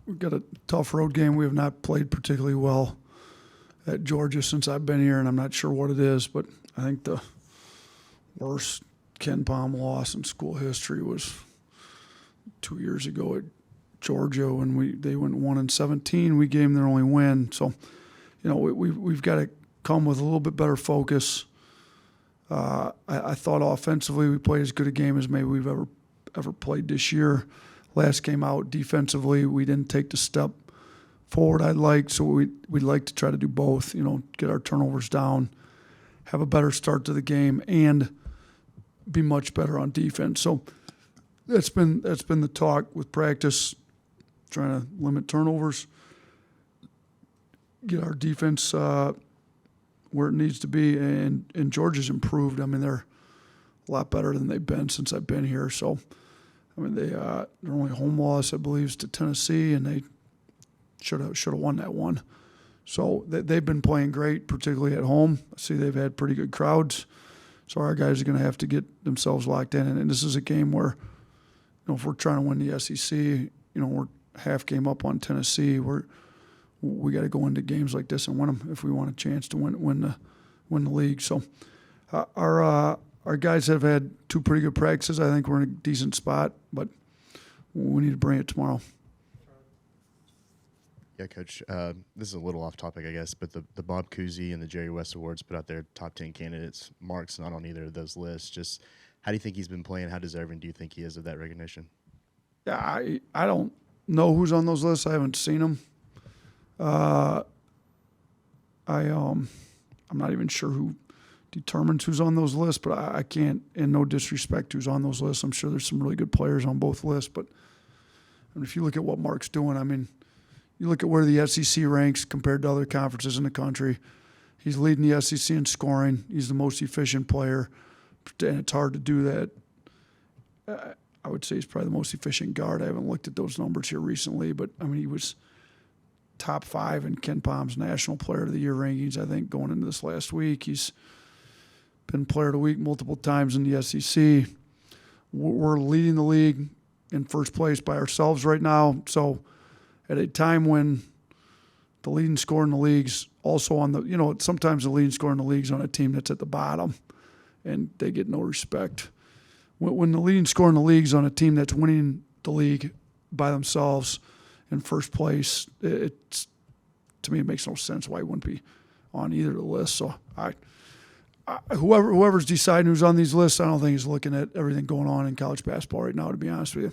we've got a tough road game. We have not played particularly well at Georgia since I've been here, and I'm not sure what it is, but I think the worst Ken Palm loss in school history was 2 years ago at Georgia when they went 1-17. We gave them their only win. So, we've got to come with a little bit better focus. I thought offensively we played as good a game as maybe we've ever played this year. Last game out defensively, we didn't take the step forward I'd like, so we'd like to try to do both. Get our turnovers down, have a better start to the game, and be much better on defense. So that's been the talk with practice, trying to limit turnovers, get our defense where it needs to be, and Georgia's improved. I mean, they're a lot better than they've been since I've been here. So, I mean, their only home loss, I believe, is to Tennessee, and they should have won that one. So they've been playing great, particularly at home. I see they've had pretty good crowds. So our guys are going to have to get themselves locked in. And this is a game where, if we're trying to win the SEC, we're half game up on Tennessee. We got to go into games like this and win them if we want a chance to win the league. So our guys have had two pretty good practices. I think we're in a decent spot, but we need to bring it tomorrow. Yeah, Coach, this is a little off topic, I guess, but the Bob Cousy and the Jerry West Awards put out their top 10 candidates. Mark's not on either of those lists. Just how do you think he's been playing? How deserving do you think he is of that recognition? Yeah, I don't know who's on those lists. I haven't seen them. I'm not even sure who determines who's on those lists, but I can't, in no disrespect, who's on those lists. I'm sure there's some really good players on both lists, but if you look at what Mark's doing, I mean, you look at where the SEC ranks compared to other conferences in the country. He's leading the SEC in scoring. He's the most efficient player, and it's hard to do that. I would say he's probably the most efficient guard. I haven't looked at those numbers here recently, but, I mean, he was top 5 in Ken Palm's National Player of the Year rankings, I think, going into this last week. He's been Player of the Week multiple times in the SEC. We're leading the league in first place by ourselves right now, so at a time when the leading scorer in the league's also on the, sometimes the leading scorer in the league's on a team that's at the bottom, and they get no respect. When the leading scorer in the league's on a team that's winning the league by themselves in first place, to me, it makes no sense why he wouldn't be on either of the lists. So whoever's deciding who's on these lists, I don't think he's looking at everything going on in college basketball right now, to be honest with you.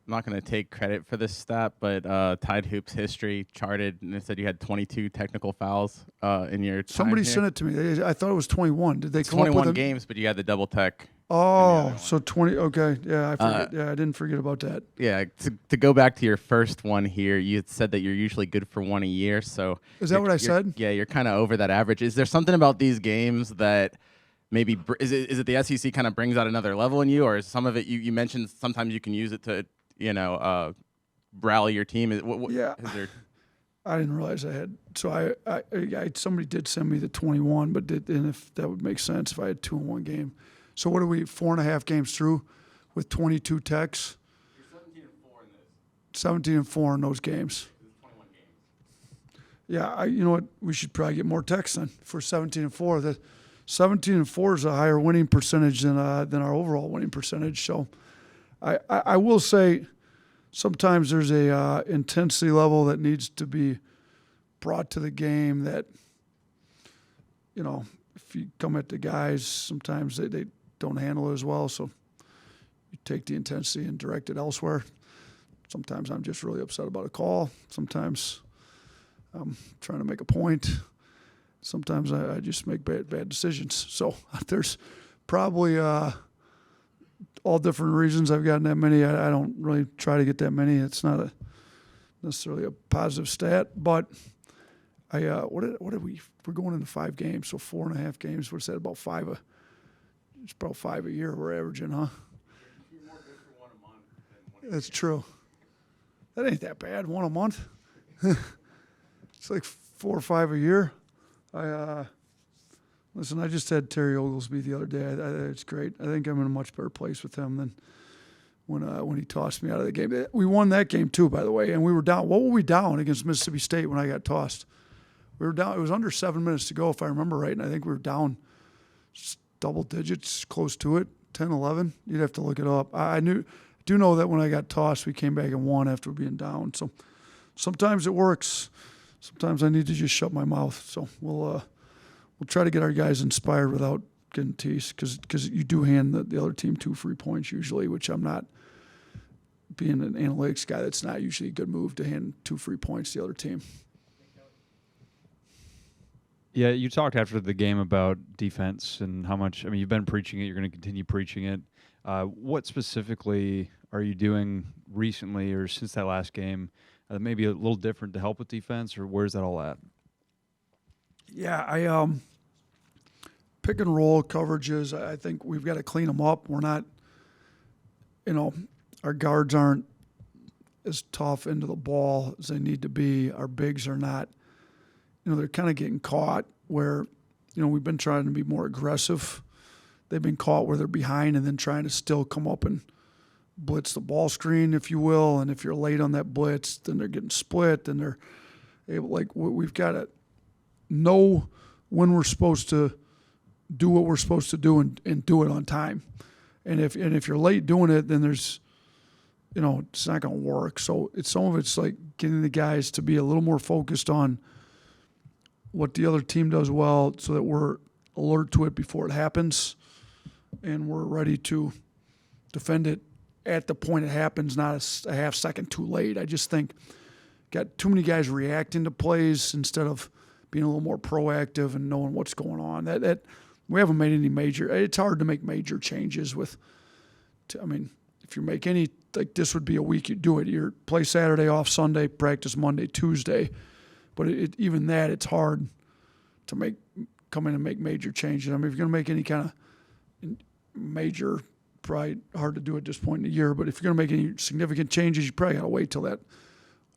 I'm not going to take credit for this stat, but Tide Hoops history charted, and it said you had 22 technical fouls in your time Somebody here. sent it to me. I thought it was 21. Did they It's come up with 21 it? games, but you had the double tech. Oh, so 20. Okay, yeah, I didn't forget about that. Yeah, to go back to your first one here, you had said that you're usually good for one a year. So Is that what I said? Yeah, you're kind of over that average. Is there something about these games that maybe is it the SEC kind of brings out another level in you, or is some of it you mentioned sometimes you can use it to rally your team? Yeah. I didn't realize I had. So I somebody did send me the 21, but and if that would make sense if I had 2 in one game. So what are we 4.5 games through with 22 techs? You're 17-4 in this. 17-4 in those games. 21 games. Yeah, you know what? We should probably get more techs then for 17-4. The 17-4 is a higher winning percentage than our overall winning percentage. So I will say sometimes there's a intensity level that needs to be brought to the game that, if you come at the guys, sometimes they don't handle it as well. So you take the intensity and direct it elsewhere. Sometimes I'm just really upset about a call. Sometimes I'm trying to make a point. Sometimes I just make bad decisions. So there's probably all different reasons I've gotten that many. I don't really try to get that many. It's not necessarily a positive stat, but what did we're going into 5 games, so 4.5 games. What's that, about 5 it's about 5 a year we're averaging, huh? You're more good for one a month than one. That's true. That ain't that bad, 1 a month. It's like 4 or 5 a year. Listen, I just had Terry Oglesby the other day. It's great. I think I'm in a much better place with him than when he tossed me out of the game. We won that game too, by the way, and we were down. What were we down against Mississippi State when I got tossed? We were down. It was under 7 minutes to go, if I remember right, and I think we were down double digits, close to it, 10, 11. You'd have to look it up. I do know that when I got tossed, we came back and won after being down. So sometimes it works. Sometimes I need to just shut my mouth. So we'll try to get our guys inspired without getting teased, because you do hand the other team 2 free points usually, which I'm not. Being an analytics guy, that's not usually a good move to hand 2 free points to the other team. Yeah, you talked after the game about defense and how much, you've been preaching it, you're going to continue preaching it. What specifically are you doing recently or since that last game maybe a little different to help with defense, or where's that all at? Yeah, I pick and roll coverages, I think we've got to clean them up. We're not, our guards aren't as tough into the ball as they need to be. Our bigs are not. They're kind of getting caught where, we've been trying to be more aggressive. They've been caught where they're behind and then trying to still come up and blitz the ball screen, if you will. And if you're late on that blitz, then they're getting split. And they're able, we've got to know when we're supposed to do what we're supposed to do and do it on time. And if you're late doing it, then there's, it's not going to work. So some of it's like getting the guys to be a little more focused on what the other team does well, so that we're alert to it before it happens, and we're ready to defend it at the point it happens, not a half second too late. I just think got too many guys reacting to plays instead of being a little more proactive and knowing what's going on. That we haven't made any major. It's hard to make major changes with. If you make any, like this would be a week you do it. You play Saturday, off Sunday, practice Monday, Tuesday. But even that, it's hard to come in and make major changes. If you're going to make any kind of major, probably hard to do at this point in the year. But if you're going to make any significant changes, you probably got to wait till that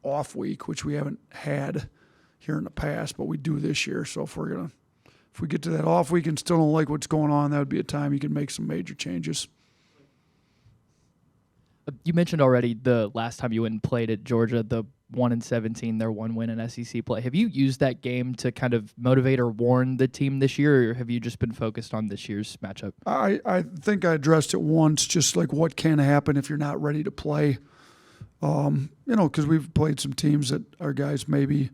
off week, which we haven't had here in the past, but we do this year. So if we get to that off week and still don't like what's going on, that would be a time you can make some major changes. You mentioned already the last time you went and played at Georgia, the 1-17, their 1 win in SEC play. Have you used that game to kind of motivate or warn the team this year, or have you just been focused on this year's matchup? I think I addressed it once, just like what can happen if you're not ready to play. Because we've played some teams that our guys maybe,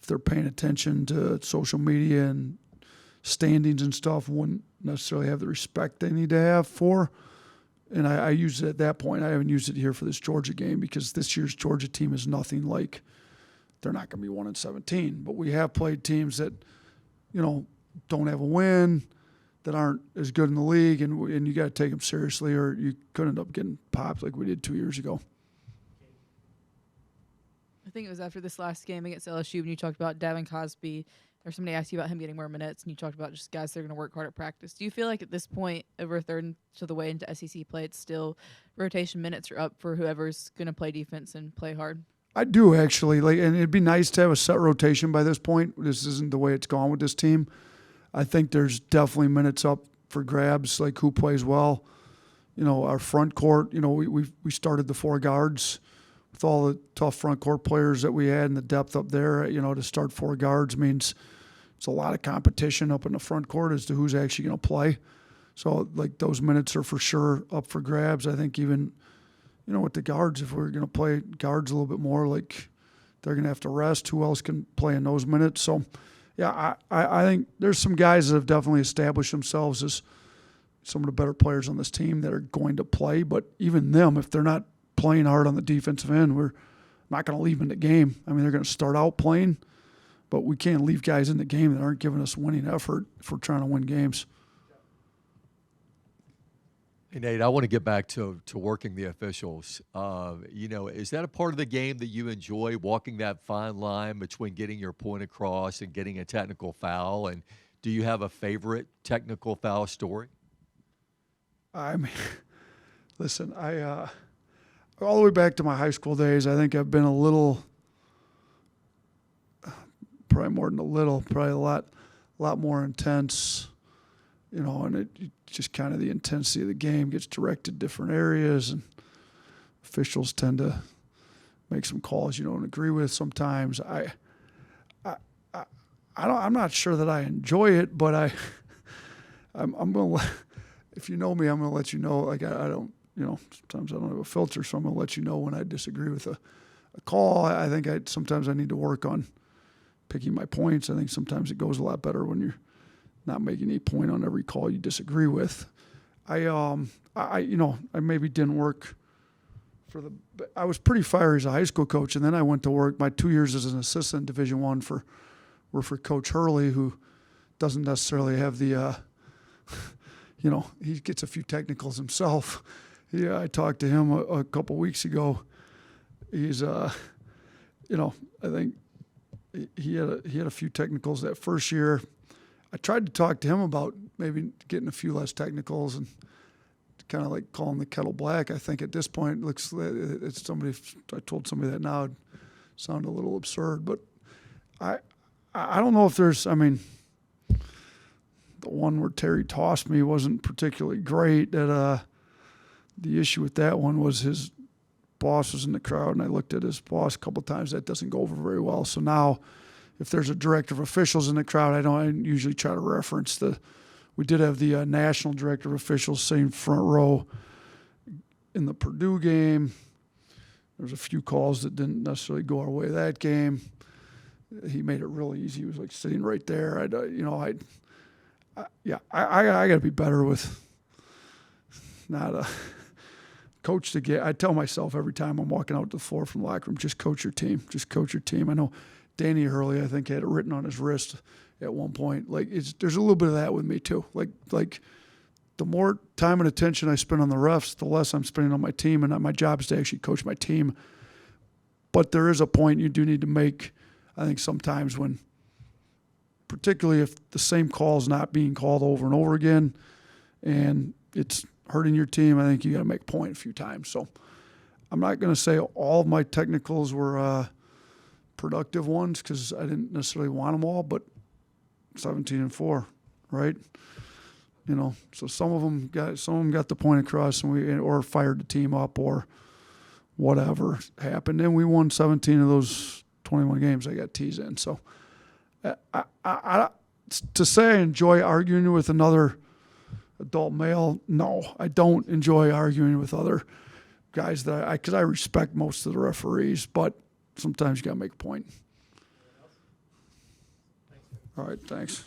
if they're paying attention to social media and standings and stuff, wouldn't necessarily have the respect they need to have for. And I used it at that point. I haven't used it here for this Georgia game because this year's Georgia team is nothing like, they're not going to be 1-17. But we have played teams that, don't have a win, that aren't as good in the league, and you got to take them seriously, or you could end up getting popped like we did 2 years ago. I think it was after this last game against LSU when you talked about Davin Cosby, or somebody asked you about him getting more minutes, and you talked about just guys that are going to work hard at practice. Do you feel like at this point, over a third to the way into SEC play, it's still rotation minutes are up for whoever's going to play defense and play hard? I do actually, and it'd be nice to have a set rotation by this point. This isn't the way it's gone with this team. I think there's definitely minutes up for grabs, like who plays well. Our front court. We started the 4 guards with all the tough front court players that we had and the depth up there. To start 4 guards means it's a lot of competition up in the front court as to who's actually going to play. So, those minutes are for sure up for grabs. I think even, with the guards, if we're going to play guards a little bit more, they're going to have to rest. Who else can play in those minutes? So, yeah, I think there's some guys that have definitely established themselves as some of the better players on this team that are going to play. But even them, if they're not playing hard on the defensive end, we're not going to leave them in the game. They're going to start out playing, but we can't leave guys in the game that aren't giving us winning effort if we're trying to win games. Hey, Nate, I want to get back to working the officials. Is that a part of the game that you enjoy, walking that fine line between getting your point across and getting a technical foul? And do you have a favorite technical foul story? Listen, all the way back to my high school days, I think I've been a little, probably more than a little, probably a lot more intense, and it just kind of the intensity of the game gets directed different areas. And officials tend to make some calls you don't agree with sometimes. I'm not sure that I enjoy it, but I'm gonna if you know me, I'm gonna let you know. Like I don't, sometimes I don't have a filter, so I'm gonna let you know when I disagree with a call. I think sometimes I need to work on picking my points. I think sometimes it goes a lot better when you're not making a point on every call you disagree with. I maybe didn't work I was pretty fiery as a high school coach, and then I went to work my 2 years as an assistant in Division I were for Coach Hurley, who doesn't necessarily have the, he gets a few technicals himself. Yeah, I talked to him a couple weeks ago. He's, I think he had a few technicals that first year. I tried to talk to him about maybe getting a few less technicals and kind of like calling the kettle black. I think at this point it's somebody. I told somebody that now it'd sound a little absurd, but I don't know if there's. I mean, the one where Terry tossed me wasn't particularly great. That the issue with that one was his boss was in the crowd, and I looked at his boss a couple of times. That doesn't go over very well. So now, if there's a director of officials in the crowd, I usually try to reference the. We did have the national director of officials same front row in the Purdue game. There was a few calls that didn't necessarily go our way that game. He made it really easy. He was like sitting right there. I got to be better with not a coach to get. I tell myself every time I'm walking out to the floor from the locker room, just coach your team. Just coach your team. I know Danny Hurley, I think, had it written on his wrist at one point. Like there's a little bit of that with me too. Like the more time and attention I spend on the refs, the less I'm spending on my team, and my job is to actually coach my team. But there is a point you do need to make, I think, sometimes when, particularly if the same call is not being called over and over again and it's hurting your team, I think you got to make a point a few times. So I'm not going to say all of my technicals were productive ones because I didn't necessarily want them all, but 17-4, right? So some of them got the point across, and or fired the team up, or whatever happened, and we won 17 of those 21 games I got T's in. So to say I enjoy arguing with another adult male, no, I don't enjoy arguing with other guys because I respect most of the referees, but sometimes you got to make a point. All right, thanks.